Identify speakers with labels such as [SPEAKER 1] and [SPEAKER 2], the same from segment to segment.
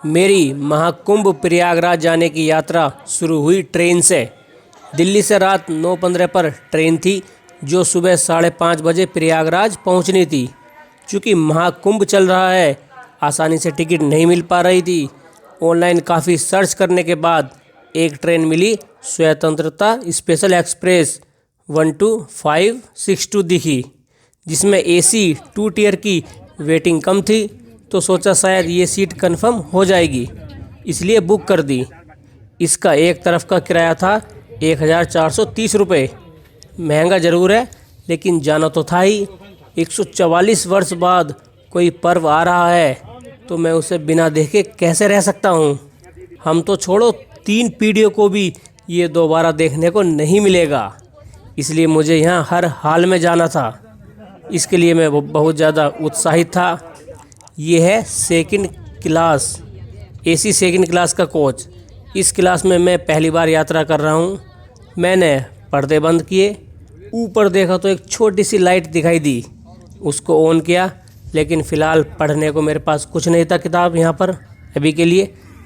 [SPEAKER 1] मेरी महाकुंभ प्रयागराज जाने की यात्रा शुरू हुई ट्रेन से। दिल्ली से रात 9:15 पर ट्रेन थी जो सुबह 5:30 बजे प्रयागराज पहुंचनी थी। चूँकि महाकुंभ चल रहा है, आसानी से टिकट नहीं मिल पा रही थी। ऑनलाइन काफ़ी सर्च करने के बाद एक ट्रेन मिली, स्वतंत्रता स्पेशल एक्सप्रेस 12562 दिखी, जिसमें AC 2 टियर की वेटिंग कम थी। तो सोचा शायद ये सीट कंफर्म हो जाएगी, इसलिए बुक कर दी। इसका एक तरफ का किराया था 1430 रुपये। महंगा ज़रूर है, लेकिन जाना तो था ही। 144 वर्ष बाद कोई पर्व आ रहा है, तो मैं उसे बिना देखे कैसे रह सकता हूँ। हम तो छोड़ो, 3 पीढ़ियों को भी ये दोबारा देखने को नहीं मिलेगा, इसलिए मुझे यहाँ हर हाल में जाना था। इसके लिए मैं बहुत ज़्यादा उत्साहित था। ये है second class, AC second class का कोच। इस क्लास में मैं पहली बार यात्रा कर रहा हूँ। मैंने पर्दे बंद किए, ऊपर देखा तो एक छोटी सी लाइट दिखाई दी। उसको ऑन किया, लेकिन फ़िलहाल पढ़ने को मेरे पास कुछ नहीं था किताब यहाँ पर अभी के लिए।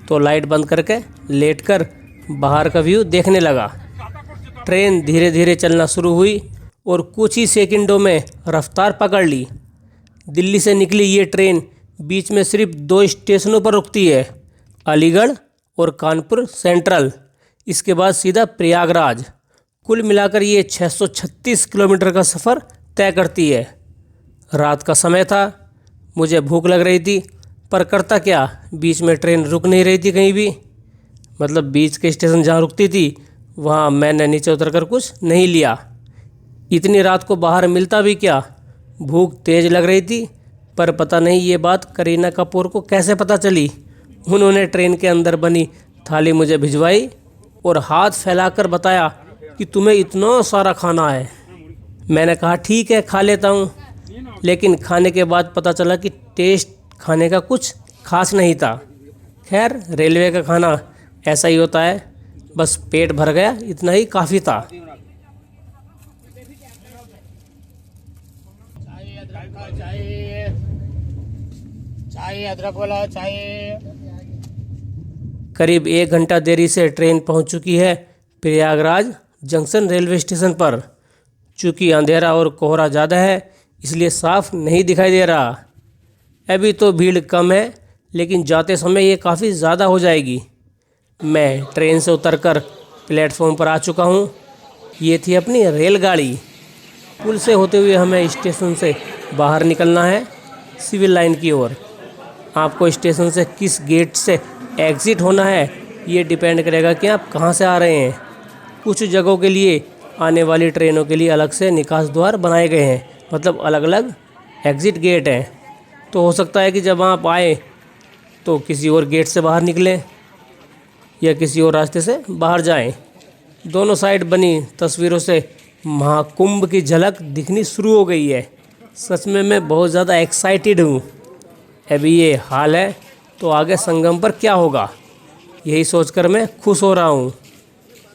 [SPEAKER 1] तो लाइट बंद करके लेटकर बाहर का व्यू देखने लगा। ट्रेन धीरे धीरे चलना शुरू हुई और कुछ ही सेकंडों में रफ्तार पकड़ ली। दिल्ली से निकली ये ट्रेन बीच में सिर्फ 2 स्टेशनों पर रुकती है, अलीगढ़ और कानपुर सेंट्रल। इसके बाद सीधा प्रयागराज। कुल मिलाकर ये 636 किलोमीटर का सफ़र तय करती है। रात का समय था, मुझे भूख लग रही थी, पर करता क्या, बीच में ट्रेन रुक नहीं रही थी कहीं भी। मतलब बीच के स्टेशन जहाँ रुकती थी वहाँ मैंने नीचे उतरकर कुछ नहीं लिया। इतनी रात को बाहर मिलता भी क्या। भूख तेज़ लग रही थी, पर पता नहीं ये बात करीना कपूर को कैसे पता चली। उन्होंने ट्रेन के अंदर बनी थाली मुझे भिजवाई और हाथ फैलाकर बताया कि तुम्हें इतना सारा खाना है। मैंने कहा ठीक है, खा लेता हूँ। लेकिन खाने के बाद पता चला कि टेस्ट खाने का कुछ खास नहीं था। खैर, रेलवे का खाना ऐसा ही होता है, बस पेट भर गया, इतना ही काफ़ी था।
[SPEAKER 2] चाहिए अदरक वाला चाहिए।
[SPEAKER 1] करीब 1 घंटा देरी से ट्रेन पहुंच चुकी है प्रयागराज जंक्शन रेलवे स्टेशन पर। चूँकि अंधेरा और कोहरा ज़्यादा है, इसलिए साफ नहीं दिखाई दे रहा। अभी तो भीड़ कम है, लेकिन जाते समय ये काफ़ी ज़्यादा हो जाएगी। मैं ट्रेन से उतरकर प्लेटफॉर्म पर आ चुका हूँ। ये थी अपनी रेलगाड़ी। पुल से होते हुए हमें स्टेशन से बाहर निकलना है, सिविल लाइन की ओर। आपको स्टेशन से किस गेट से एग्ज़िट होना है, ये डिपेंड करेगा कि आप कहाँ से आ रहे हैं। कुछ जगहों के लिए आने वाली ट्रेनों के लिए अलग से निकास द्वार बनाए गए हैं, मतलब अलग अलग एग्ज़िट गेट हैं। तो हो सकता है कि जब आप आए तो किसी और गेट से बाहर निकलें या किसी और रास्ते से बाहर जाएं। दोनों साइड बनी तस्वीरों से महाकुंभ की झलक दिखनी शुरू हो गई है। सच में मैं बहुत ज़्यादा एक्साइटेड हूँ। अभी ये हाल है, तो आगे संगम पर क्या होगा, यही सोचकर मैं खुश हो रहा हूँ।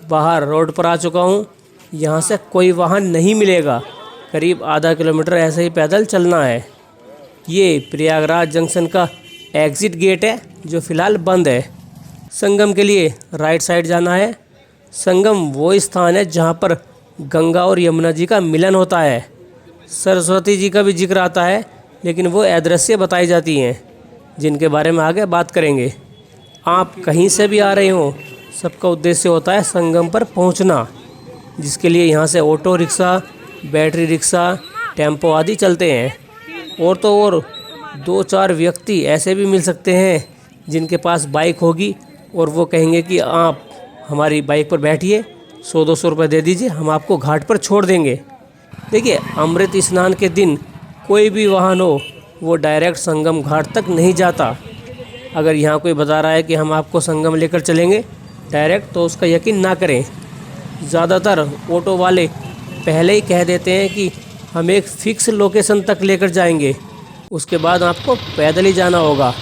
[SPEAKER 1] बाहर रोड पर आ चुका हूँ। यहाँ से कोई वाहन नहीं मिलेगा। करीब आधा किलोमीटर ऐसे ही पैदल चलना है। ये प्रयागराज जंक्शन का एग्ज़िट गेट है, जो फ़िलहाल बंद है। संगम के लिए राइट साइड जाना है। संगम वो स्थान है जहाँ पर गंगा और यमुना जी का मिलन होता है। सरस्वती जी का भी जिक्र आता है, लेकिन वो अदृश्य बताई जाती हैं, जिनके बारे में आगे बात करेंगे। आप कहीं से भी आ रहे हो, सबका उद्देश्य होता है संगम पर पहुंचना, जिसके लिए यहाँ से auto rickshaw, battery rickshaw, tempo आदि चलते हैं। और तो और 2-4 व्यक्ति ऐसे भी मिल सकते हैं जिनके पास बाइक होगी और वो कहेंगे कि आप हमारी बाइक पर बैठिए, 100-200 रुपये दे दीजिए, हम आपको घाट पर छोड़ देंगे। देखिए, अमृत स्नान के दिन कोई भी वाहन हो, वो डायरेक्ट संगम घाट तक नहीं जाता। अगर यहाँ कोई बता रहा है कि हम आपको संगम लेकर चलेंगे डायरेक्ट, तो उसका यकीन ना करें। ज़्यादातर ऑटो वाले पहले ही कह देते हैं कि हम एक फ़िक्स लोकेशन तक लेकर जाएंगे, उसके बाद आपको पैदल ही जाना होगा।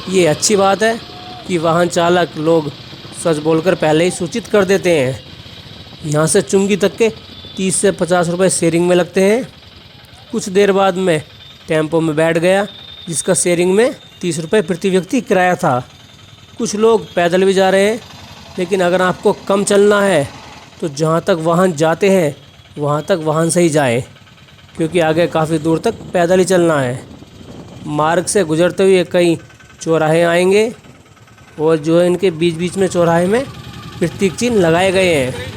[SPEAKER 1] ये अच्छी बात है कि वाहन चालक लोग सच बोलकर पहले ही सूचित कर देते हैं। यहाँ से चुंगी तक के 30 से 50 रुपये शेयरिंग में लगते हैं। कुछ देर बाद मैं टेम्पो में बैठ गया, जिसका शेयरिंग में 30 रुपये प्रति व्यक्ति किराया था। कुछ लोग पैदल भी जा रहे हैं, लेकिन अगर आपको कम चलना है तो जहाँ तक वाहन जाते हैं वहाँ तक वाहन से ही जाएं, क्योंकि आगे काफ़ी दूर तक पैदल ही चलना है। मार्ग से गुजरते हुए कई चौराहे आएंगे और जो है इनके बीच बीच में चौराहे में प्रतीक चिन्ह लगाए गए हैं।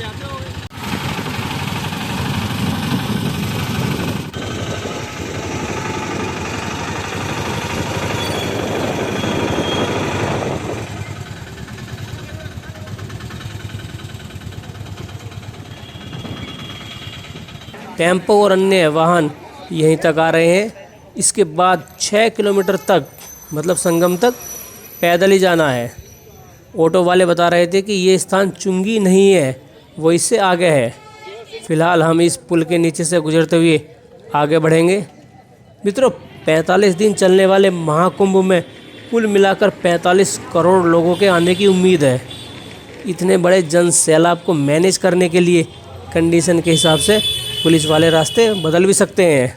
[SPEAKER 1] टेम्पो और अन्य वाहन यहीं तक आ रहे हैं। इसके बाद 6 किलोमीटर तक मतलब संगम तक पैदल ही जाना है। ऑटो वाले बता रहे थे कि ये स्थान चुंगी नहीं है, वो इससे आगे है। फ़िलहाल हम इस पुल के नीचे से गुजरते हुए आगे बढ़ेंगे। मित्रों, 45 दिन चलने वाले महाकुंभ में कुल मिलाकर 45 करोड़ लोगों के आने की उम्मीद है। इतने बड़े जन सैलाब को मैनेज करने के लिए कंडीशन के हिसाब से पुलिस वाले रास्ते बदल भी सकते हैं।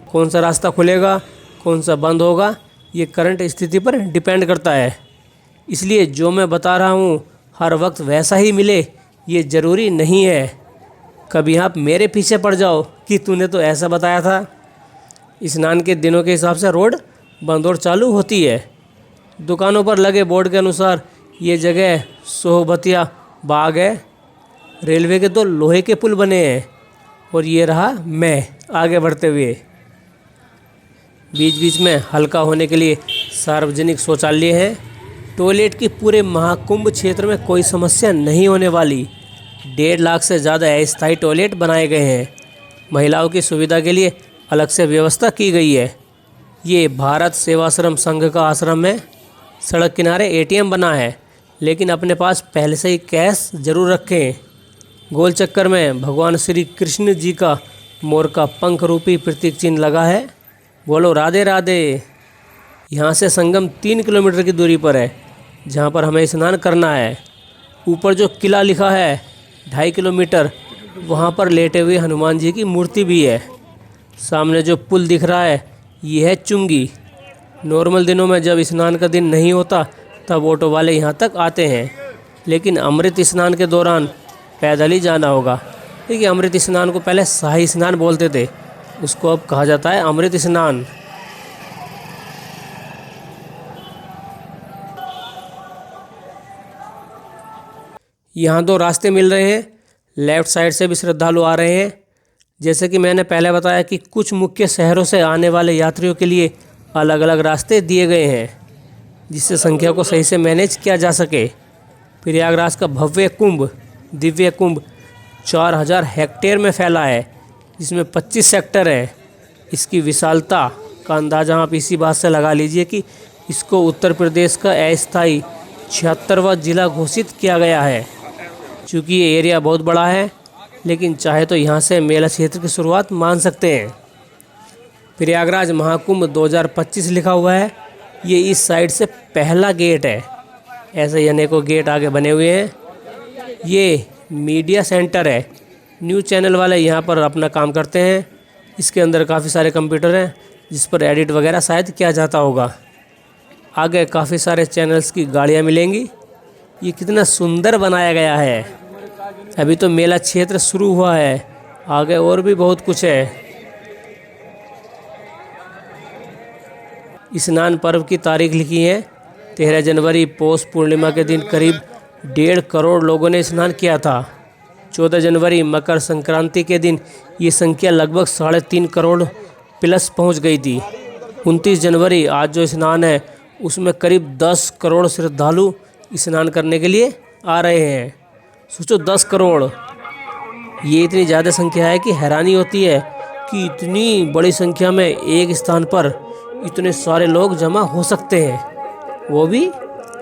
[SPEAKER 1] कौन सा रास्ता खुलेगा, कौन सा बंद होगा, ये करंट स्थिति पर डिपेंड करता है। इसलिए जो मैं बता रहा हूँ हर वक्त वैसा ही मिले ये ज़रूरी नहीं है। कभी आप मेरे पीछे पड़ जाओ कि तूने तो ऐसा बताया था। स्नान के दिनों के हिसाब से रोड बंद और चालू होती है। दुकानों पर लगे बोर्ड के अनुसार ये जगह सोहबतिया बाग है। रेलवे के 2 लोहे के पुल बने हैं और ये रहा मैं आगे बढ़ते हुए। बीच बीच में हल्का होने के लिए सार्वजनिक शौचालय है। टॉयलेट की पूरे महाकुंभ क्षेत्र में कोई समस्या नहीं होने वाली। 1.5 लाख से ज़्यादा अस्थायी टॉयलेट बनाए गए हैं। महिलाओं की सुविधा के लिए अलग से व्यवस्था की गई है। ये भारत सेवाश्रम संघ का आश्रम है। सड़क किनारे एटीएम बना है, लेकिन अपने पास पहले से ही कैश ज़रूर रखें। गोल चक्कर में भगवान श्री कृष्ण जी का मोर का पंख रूपी प्रतीक चिन्ह लगा है। बोलो राधे राधे। यहाँ से संगम 3 किलोमीटर की दूरी पर है, जहाँ पर हमें स्नान करना है। ऊपर जो किला लिखा है 2.5 किलोमीटर, वहाँ पर लेटे हुए हनुमान जी की मूर्ति भी है। सामने जो पुल दिख रहा है ये है चुंगी। नॉर्मल दिनों में जब स्नान का दिन नहीं होता तब ऑटो वाले यहाँ तक आते हैं, लेकिन अमृत स्नान के दौरान पैदल ही जाना होगा। देखिए, अमृत स्नान को पहले शाही स्नान बोलते थे, उसको अब कहा जाता है अमृत स्नान। यहाँ 2 रास्ते मिल रहे हैं। लेफ़्ट साइड से भी श्रद्धालु आ रहे हैं। जैसे कि मैंने पहले बताया कि कुछ मुख्य शहरों से आने वाले यात्रियों के लिए अलग अलग रास्ते दिए गए हैं, जिससे संख्या को सही से मैनेज किया जा सके। प्रयागराज का भव्य कुंभ, दिव्य कुंभ 4000 हेक्टेयर में फैला है, जिसमें 25 सेक्टर हैं। इसकी विशालता का अंदाज़ा आप इसी बात से लगा लीजिए कि इसको उत्तर प्रदेश का अस्थायी 76वां जिला घोषित किया गया है। चूँकि ये एरिया बहुत बड़ा है, लेकिन चाहे तो यहाँ से मेला क्षेत्र की शुरुआत मान सकते हैं। प्रयागराज महाकुंभ 2025 लिखा हुआ है। ये इस साइड से पहला गेट है। ऐसे ही अनेकों गेट आगे बने हुए हैं। ये मीडिया सेंटर है। न्यूज़ चैनल वाले यहाँ पर अपना काम करते हैं। इसके अंदर काफ़ी सारे कंप्यूटर हैं, जिस पर एडिट वगैरह शायद किया जाता होगा। आगे काफ़ी सारे चैनल्स की गाड़ियाँ मिलेंगी। ये कितना सुंदर बनाया गया है। अभी तो मेला क्षेत्र शुरू हुआ है, आगे और भी बहुत कुछ है। स्नान पर्व की तारीख लिखी है 13 जनवरी। पौष पूर्णिमा के दिन करीब 1.5 करोड़ लोगों ने स्नान किया था। 14 जनवरी मकर संक्रांति के दिन ये संख्या लगभग 3.5 करोड़ प्लस पहुंच गई थी। 29 जनवरी आज जो स्नान है उसमें करीब 10 करोड़ श्रद्धालु स्नान करने के लिए आ रहे हैं। सोचो 10 करोड़, ये इतनी ज़्यादा संख्या है कि हैरानी होती है कि इतनी बड़ी संख्या में एक स्थान पर इतने सारे लोग जमा हो सकते हैं, वो भी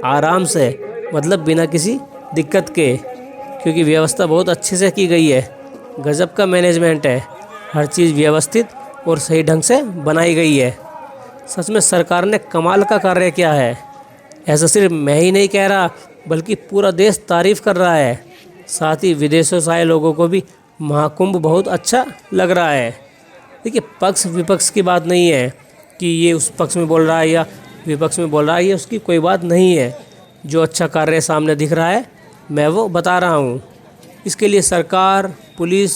[SPEAKER 1] आराम से, मतलब बिना किसी दिक्कत के, क्योंकि व्यवस्था बहुत अच्छे से की गई है। गजब का मैनेजमेंट है, हर चीज़ व्यवस्थित और सही ढंग से बनाई गई है। सच में सरकार ने कमाल का कार्य किया है। ऐसा सिर्फ मैं ही नहीं कह रहा, बल्कि पूरा देश तारीफ़ कर रहा है। साथ ही विदेशों से आए लोगों को भी महाकुंभ बहुत अच्छा लग रहा है। देखिए, पक्ष विपक्ष की बात नहीं है कि ये उस पक्ष में बोल रहा है या विपक्ष में बोल रहा है, ये उसकी कोई बात नहीं है। जो अच्छा कार्य सामने दिख रहा है मैं वो बता रहा हूँ। इसके लिए सरकार, पुलिस,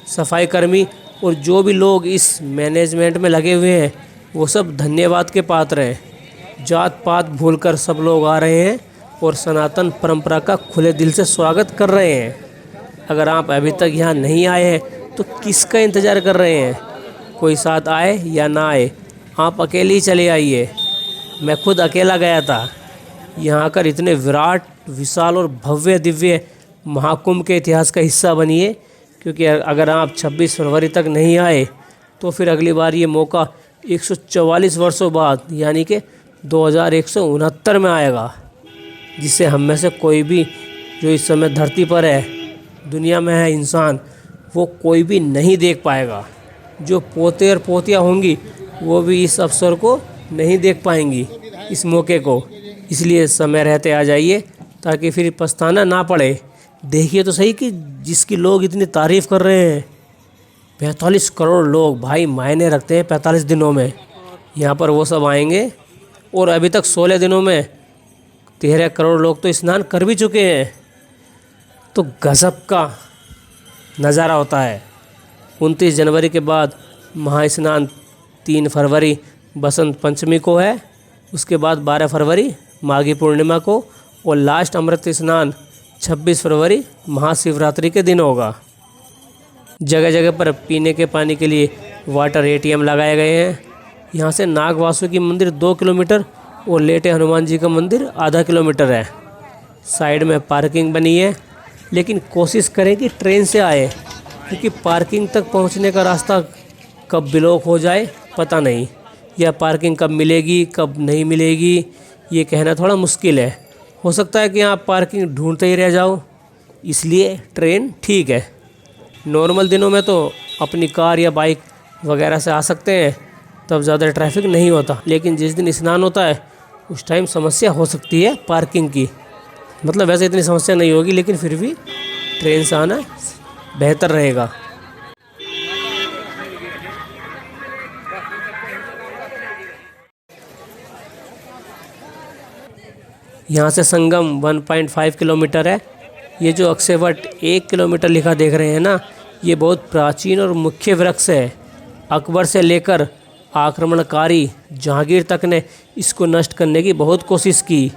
[SPEAKER 1] सफाई कर्मी और जो भी लोग इस मैनेजमेंट में लगे हुए हैं वो सब धन्यवाद के पात्र हैं। जात पात भूलकर सब लोग आ रहे हैं और सनातन परंपरा का खुले दिल से स्वागत कर रहे हैं। अगर आप अभी तक यहाँ नहीं आए हैं तो किसका इंतज़ार कर रहे हैं? कोई साथ आए या ना आए, आप अकेले ही चले आइए। मैं खुद अकेला गया था। यहाँ आकर इतने विराट, विशाल और भव्य दिव्य महाकुंभ के इतिहास का हिस्सा बनिए, क्योंकि अगर आप 26 फरवरी तक नहीं आए तो फिर अगली बार ये मौका 144 वर्षों बाद यानी कि 2169 में आएगा, जिससे हम में से कोई भी जो इस समय धरती पर है, दुनिया में है इंसान, वो कोई भी नहीं देख पाएगा। जो पोते और पोतियाँ होंगी वो भी इस अवसर को नहीं देख पाएंगी, इस मौके को। इसलिए समय रहते आ जाइए ताकि फिर पछताना ना पड़े। देखिए तो सही कि जिसकी लोग इतनी तारीफ़ कर रहे हैं, 45 करोड़ लोग भाई मायने रखते हैं 45 दिनों में। यहाँ पर वो सब आएंगे और अभी तक 16 दिनों में 13 करोड़ लोग तो स्नान कर भी चुके हैं। तो गज़ब का नज़ारा होता है। 29 जनवरी के बाद महास्नान 3 फरवरी बसंत पंचमी को है, उसके बाद 12 फरवरी माघी पूर्णिमा को और लास्ट अमृत स्नान 26 फरवरी महाशिवरात्रि के दिन होगा। जगह जगह पर पीने के पानी के लिए वाटर ATM लगाए गए हैं। यहाँ से नाग वासुकी मंदिर 2 किलोमीटर और लेटे हनुमान जी का मंदिर आधा किलोमीटर है। साइड में पार्किंग बनी है, लेकिन कोशिश करें कि ट्रेन से आए, क्योंकि पार्किंग तक पहुँचने का रास्ता कब ब्लॉक हो जाए पता नहीं, या पार्किंग कब मिलेगी कब नहीं मिलेगी ये कहना थोड़ा मुश्किल है। हो सकता है कि आप पार्किंग ढूंढते ही रह जाओ, इसलिए ट्रेन ठीक है। नॉर्मल दिनों में तो अपनी कार या बाइक वगैरह से आ सकते हैं, तब ज़्यादा ट्रैफिक नहीं होता। लेकिन जिस दिन स्नान होता है उस टाइम समस्या हो सकती है पार्किंग की। मतलब वैसे इतनी समस्या नहीं होगी, लेकिन फिर भी ट्रेन से आना बेहतर रहेगा। यहाँ से संगम 1.5 किलोमीटर है। ये जो अक्षयवट 1 किलोमीटर लिखा देख रहे हैं ना, ये बहुत प्राचीन और मुख्य वृक्ष है। अकबर से लेकर आक्रमणकारी जहांगीर तक ने इसको नष्ट करने की बहुत कोशिश की,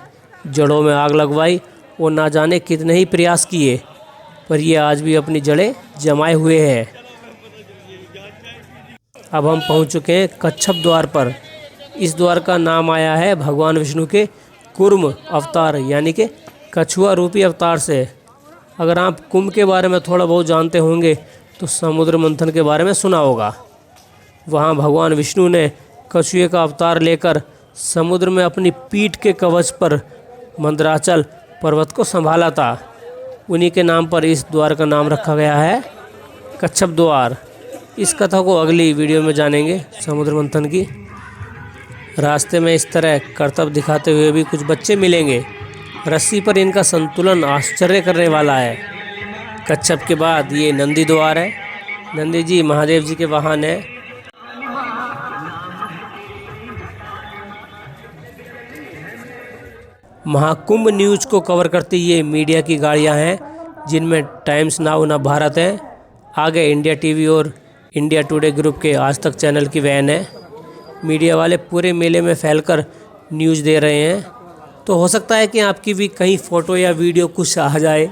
[SPEAKER 1] जड़ों में आग लगवाई और ना जाने कितने ही प्रयास किए, पर ये आज भी अपनी जड़ें जमाए हुए है। अब हम पहुंच चुके हैं कच्छप द्वार पर। इस द्वार का नाम आया है भगवान विष्णु के कूर्म अवतार यानी कि कछुआ रूपी अवतार से। अगर आप कुंभ के बारे में थोड़ा बहुत जानते होंगे तो समुद्र मंथन के बारे में सुना होगा। वहाँ भगवान विष्णु ने कछुए का अवतार लेकर समुद्र में अपनी पीठ के कवच पर मंदराचल पर्वत को संभाला था। उन्हीं के नाम पर इस द्वार का नाम रखा गया है कच्छप द्वार। इस कथा को अगली वीडियो में जानेंगे, समुद्र मंथन की। रास्ते में इस तरह करतब दिखाते हुए भी कुछ बच्चे मिलेंगे। रस्सी पर इनका संतुलन आश्चर्य करने वाला है। कच्छप के बाद ये नंदी द्वार है। नंदी जी महादेव जी के वाहन है। महाकुंभ न्यूज़ को कवर करती ये मीडिया की गाड़ियां हैं, जिनमें टाइम्स नाउ न भारत है, आगे इंडिया टीवी और इंडिया टुडे ग्रुप के आज तक चैनल की वैन है। मीडिया वाले पूरे मेले में फैलकर न्यूज़ दे रहे हैं, तो हो सकता है कि आपकी भी कहीं फ़ोटो या वीडियो कुछ आ जाए,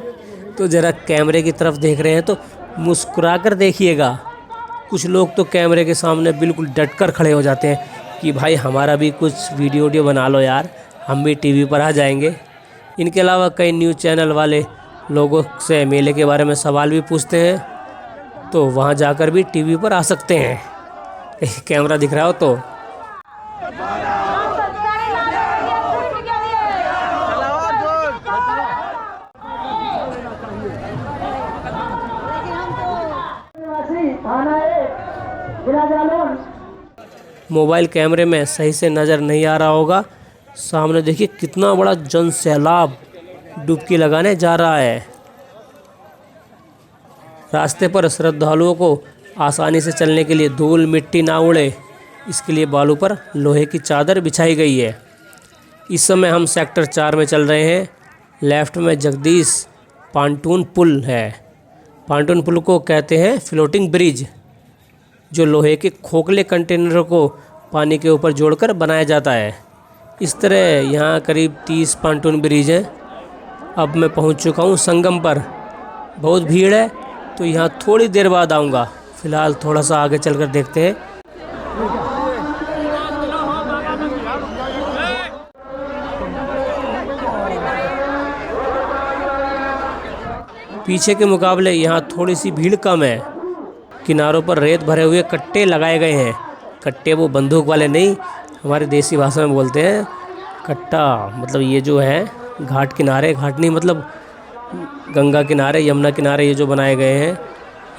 [SPEAKER 1] तो ज़रा कैमरे की तरफ देख रहे हैं तो मुस्कुरा कर देखिएगा। कुछ लोग तो कैमरे के सामने बिल्कुल डट कर खड़े हो जाते हैं कि भाई हमारा भी कुछ वीडियो बना लो यार, हम भी टीवी पर आ जाएंगे। इनके अलावा कई न्यूज़ चैनल वाले लोगों से मेले के बारे में सवाल भी पूछते हैं, तो वहाँ जाकर भी टीवी पर आ सकते हैं। कैमरा दिख रहा हो तो। मोबाइल कैमरे में सही से नज़र नहीं आ रहा होगा, सामने देखिए कितना बड़ा जन सैलाब डुबकी लगाने जा रहा है। रास्ते पर श्रद्धालुओं को आसानी से चलने के लिए धूल मिट्टी ना उड़े, इसके लिए बालू पर लोहे की चादर बिछाई गई है। इस समय हम सेक्टर 4 में चल रहे हैं। लेफ्ट में जगदीश पांटून पुल है। पांटून पुल को कहते हैं फ्लोटिंग ब्रिज, जो लोहे के खोखले कंटेनरों को पानी के ऊपर जोड़कर बनाया जाता है। इस तरह यहाँ करीब 30 पांटून ब्रिज हैं। अब मैं पहुँच चुका हूँ संगम पर। बहुत भीड़ है तो यहाँ थोड़ी देर बाद आऊँगा। फ़िलहाल थोड़ा सा आगे चलकर देखते हैं। पीछे के मुकाबले यहाँ थोड़ी सी भीड़ कम है। किनारों पर रेत भरे हुए कट्टे लगाए गए हैं। कट्टे वो बंदूक वाले नहीं, हमारी देसी भाषा में बोलते हैं कट्टा। मतलब ये जो है घाट किनारे, घाट नहीं मतलब गंगा किनारे, यमुना किनारे ये जो बनाए गए हैं,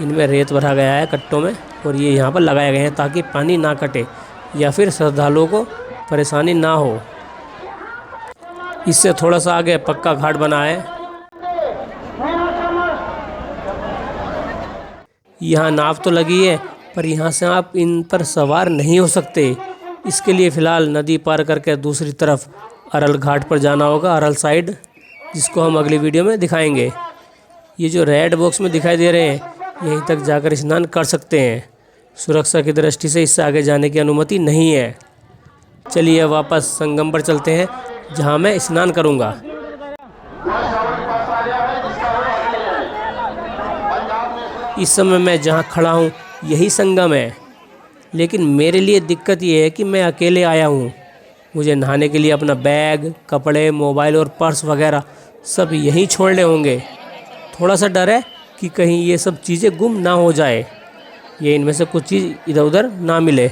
[SPEAKER 1] इनमें रेत भरा गया है कट्टों में, और ये यहाँ पर लगाए गए हैं ताकि पानी ना कटे या फिर श्रद्धालुओं को परेशानी ना हो। इससे थोड़ा सा आगे पक्का घाट बना है। यहाँ नाव तो लगी है, पर यहाँ से आप इन पर सवार नहीं हो सकते। इसके लिए फ़िलहाल नदी पार करके दूसरी तरफ अरल घाट पर जाना होगा, अरल साइड, जिसको हम अगली वीडियो में दिखाएंगे। ये जो रेड बॉक्स में दिखाई दे रहे हैं, यहीं तक जाकर स्नान कर सकते हैं। सुरक्षा की दृष्टि से इससे आगे जाने की अनुमति नहीं है। चलिए वापस संगम पर चलते हैं, जहाँ मैं स्नान करूँगा। इस समय मैं जहाँ खड़ा हूँ यही संगम है, लेकिन मेरे लिए दिक्कत ये है कि मैं अकेले आया हूँ। मुझे नहाने के लिए अपना बैग, कपड़े, मोबाइल और पर्स वगैरह सब यहीं छोड़ने होंगे। थोड़ा सा डर है कि कहीं ये सब चीज़ें गुम ना हो जाए, ये इनमें से कुछ चीज़ इधर उधर ना मिले,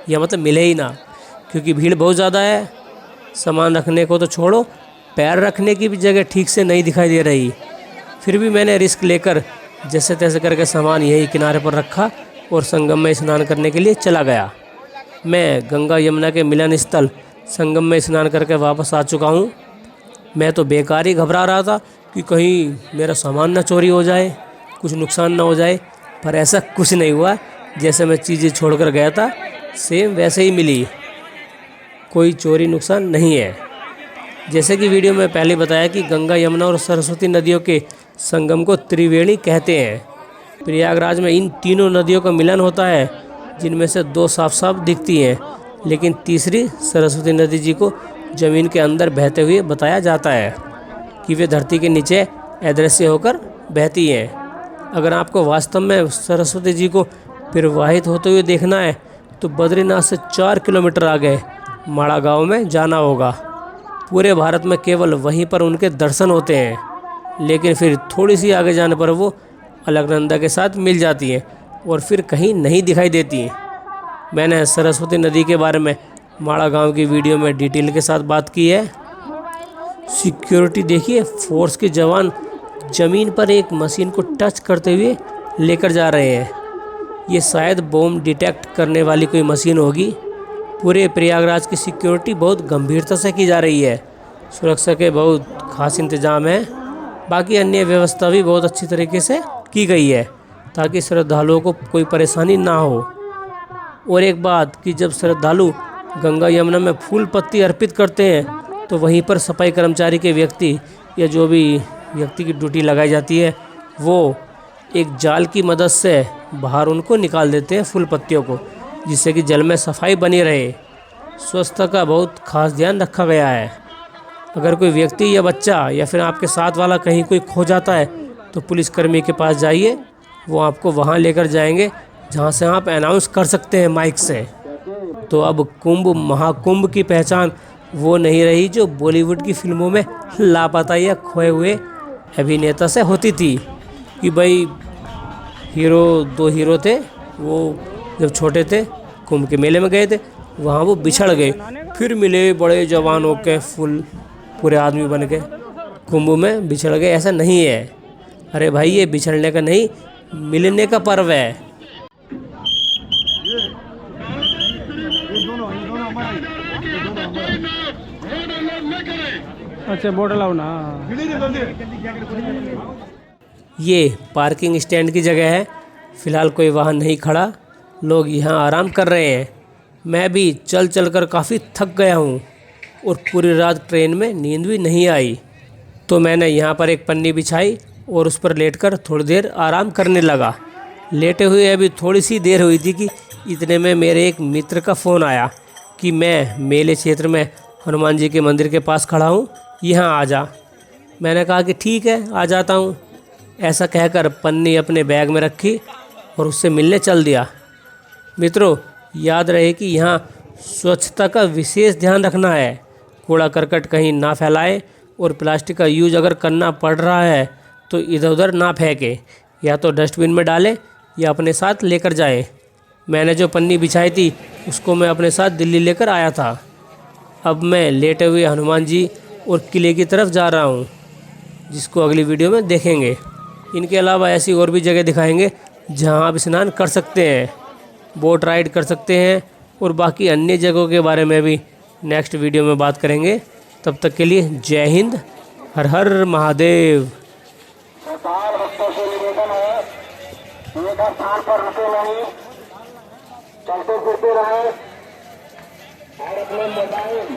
[SPEAKER 1] या मतलब मिले ही ना, क्योंकि भीड़ बहुत ज़्यादा है। सामान रखने को तो छोड़ो, पैर रखने की भी जगह ठीक से नहीं दिखाई दे रही। फिर भी मैंने रिस्क लेकर जैसे तैसे करके सामान यही किनारे पर रखा और संगम में स्नान करने के लिए चला गया। मैं गंगा यमुना के मिलन स्थल संगम में स्नान करके वापस आ चुका हूँ। मैं तो बेकार ही घबरा रहा था कि कहीं मेरा सामान ना चोरी हो जाए, कुछ नुकसान ना हो जाए, पर ऐसा कुछ नहीं हुआ। जैसे मैं चीज़ें छोड़कर गया था सेम वैसे ही मिली, कोई चोरी नुकसान नहीं है। जैसे कि वीडियो में पहले बताया कि गंगा यमुना और सरस्वती नदियों के संगम को त्रिवेणी कहते हैं। प्रयागराज में इन तीनों नदियों का मिलन होता है, जिनमें से दो साफ साफ दिखती हैं, लेकिन तीसरी सरस्वती नदी जी को ज़मीन के अंदर बहते हुए बताया जाता है कि वे धरती के नीचे अदृश्य होकर बहती हैं। अगर आपको वास्तव में सरस्वती जी को प्रवाहित होते हुए देखना है तो बद्रीनाथ से 4 किलोमीटर आगे माड़ा गाँव में जाना होगा। पूरे भारत में केवल वहीं पर उनके दर्शन होते हैं, लेकिन फिर थोड़ी सी आगे जाने पर वो अलकनंदा के साथ मिल जाती हैं और फिर कहीं नहीं दिखाई देती हैं। मैंने सरस्वती नदी के बारे में माड़ा गांव की वीडियो में डिटेल के साथ बात की है। सिक्योरिटी देखिए, फोर्स के जवान ज़मीन पर एक मशीन को टच करते हुए लेकर जा रहे हैं। ये शायद बॉम्ब डिटेक्ट करने वाली कोई मशीन होगी। पूरे प्रयागराज की सिक्योरिटी बहुत गंभीरता से की जा रही है। सुरक्षा के बहुत खास इंतजाम है। बाकी अन्य व्यवस्था भी बहुत अच्छी तरीके से की गई है ताकि श्रद्धालुओं को कोई परेशानी ना हो। और एक बात कि जब श्रद्धालु गंगा यमुना में फूल पत्ती अर्पित करते हैं तो वहीं पर सफाई कर्मचारी के व्यक्ति या जो भी व्यक्ति की ड्यूटी लगाई जाती है, वो एक जाल की मदद से बाहर उनको निकाल देते हैं फूल पत्तियों को, जिससे कि जल में सफाई बनी रहे। स्वच्छता का बहुत खास ध्यान रखा गया है। अगर कोई व्यक्ति या बच्चा या फिर आपके साथ वाला कहीं कोई खो जाता है तो पुलिसकर्मी के पास जाइए, वो आपको वहाँ लेकर जाएंगे जहाँ से आप अनाउंस कर सकते हैं माइक से। तो अब कुंभ महाकुंभ की पहचान वो नहीं रही जो बॉलीवुड की फिल्मों में लापता या खोए हुए अभिनेता से होती थी कि भाई दो हीरो थे, वो जब छोटे थे कुंभ के मेले में गए थे, वहाँ वो बिछड़ गए, फिर मिले बड़े जवान होके फुल पूरे आदमी बन के कुंभ में बिछड़ गए। ऐसा नहीं है। अरे भाई, ये बिछड़ने का नहीं, मिलने का पर्व है।
[SPEAKER 3] अच्छा, बोर्ड लाओ ना।
[SPEAKER 1] ये पार्किंग स्टैंड की जगह है। फ़िलहाल कोई वाहन नहीं खड़ा, लोग यहाँ आराम कर रहे हैं। मैं भी चल चल कर काफ़ी थक गया हूँ। और पूरी रात ट्रेन में नींद भी नहीं आई। तो मैंने यहाँ पर एक पन्नी बिछाई और उस पर लेटकर थोड़ी देर आराम करने लगा। लेटे हुए अभी थोड़ी सी देर हुई थी कि इतने में मेरे एक मित्र का फ़ोन आया कि मैं मेले क्षेत्र में हनुमान जी के मंदिर के पास खड़ा हूँ, यहाँ आ जा। मैंने कहा कि ठीक है, आ जाता हूँ। ऐसा कहकर पन्नी अपने बैग में रखी और उससे मिलने चल दिया। मित्रों, याद रहे कि यहाँ स्वच्छता का विशेष ध्यान रखना है। कूड़ा करकट कहीं ना फैलाए और प्लास्टिक का यूज अगर करना पड़ रहा है तो इधर उधर ना फेंके, या तो डस्टबिन में डालें या अपने साथ लेकर जाएं। मैंने जो पन्नी बिछाई थी उसको मैं अपने साथ दिल्ली लेकर आया था। अब मैं लेटे हुए हनुमान जी और किले की तरफ जा रहा हूँ, जिसको अगली वीडियो में देखेंगे। इनके अलावा ऐसी और भी जगह दिखाएंगे जहाँ आप स्नान कर सकते हैं, बोट राइड कर सकते हैं और बाकी अन्य जगहों के बारे में भी नेक्स्ट वीडियो में बात करेंगे। तब तक के लिए जय हिंद, हर हर महादेव।
[SPEAKER 3] सरकार भक्तों से निवेदन है, एक स्थान पर रुके नहीं, चलते फिरते रहे और अपने मोबाइल